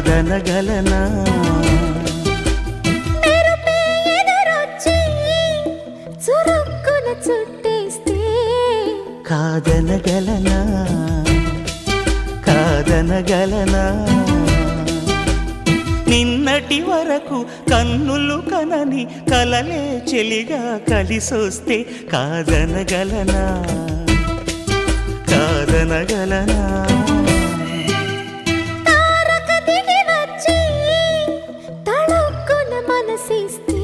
కాదనగలనా చురుక్కున చుట్టేస్తే కాదనగలనా కాదనగలనా నిన్నటి వరకు కన్నులు కనని కలలే చెలిగా కలిసొస్తే కాదనగలనా కాదనగలనా తారక దిగి వచ్చి తళుక్కున మనసిస్తే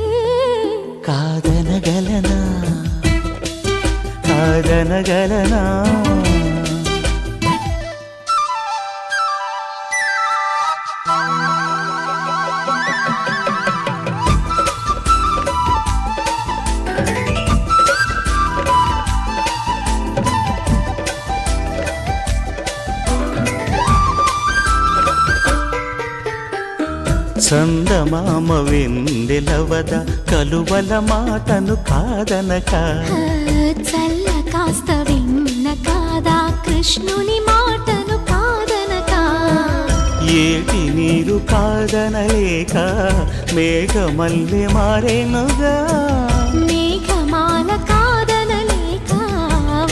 కాదనగలనా కాదనగలనా చందమామ వెన్నెలవద కలువల మాటను కాదనక చల్ల కాస్త విన్న కాదా కృష్ణుని మాటను కాదనక ఏటి నీరు కాదనలేక మేఘమల్లె మారేనుగా మేఘమాల కాదనలేక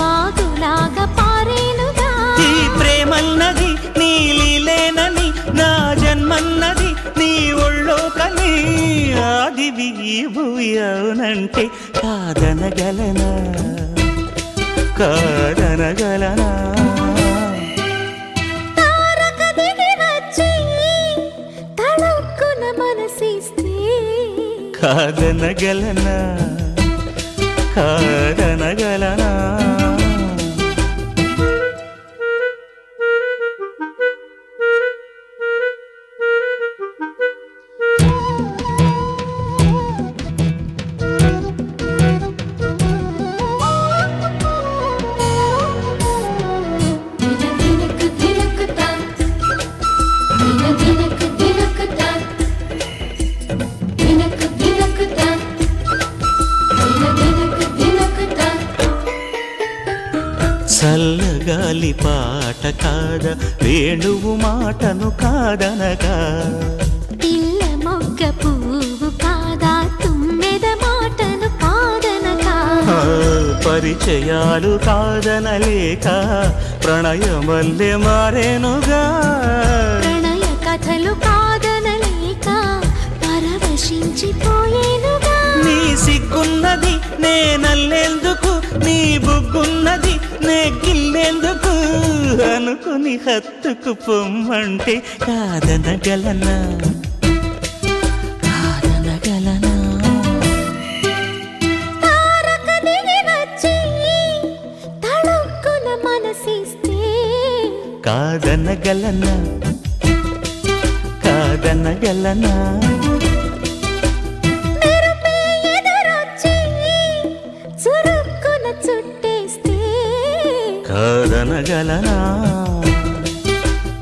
వాగులాగా పారేనుగా ఈ ప్రేమన్నది నీలిలేనని నా జన్మన్నది నీ ఒళ్ళో కని ఆదివి ఈ భూమి అవునంటే కాదనగలనా కాదనగలనా తారక దిగి వచ్చి తళుక్కున మనసిస్తే కాదనగలనా కాదనగలనా చల్లగాలి పాట కాద వేణువు మాటను కాదనగా పిల్ల మొగ్గ పువ్వు కాదా తుమ్మెద మాటను కాదనక పరిచయాలు కాదనలేక ప్రణయమల్లె మారేనుగా ప్రణయ కథలు కాదనలేక పరవశించిపోయేనుగా నీ సిగ్గున్నది నే నల్లేందుకు నీ బుగ్గున్నది నే గిల్లేందుకు అనుకుని హత్తుకు పొమ్మంటే కాదనగలనా కాదనగలనా తారక దిగి వచ్చి తళుక్కున మనసిస్తే కాదనగలనా కాదనగలనా మెరుపే ఎదురొచ్చి చురుక్కున చుట్టేస్తే కాదనగలనా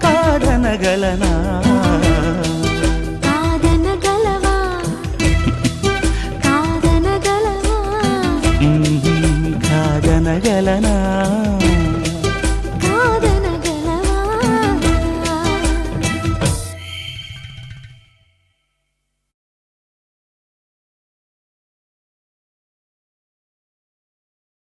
కాదనగలనా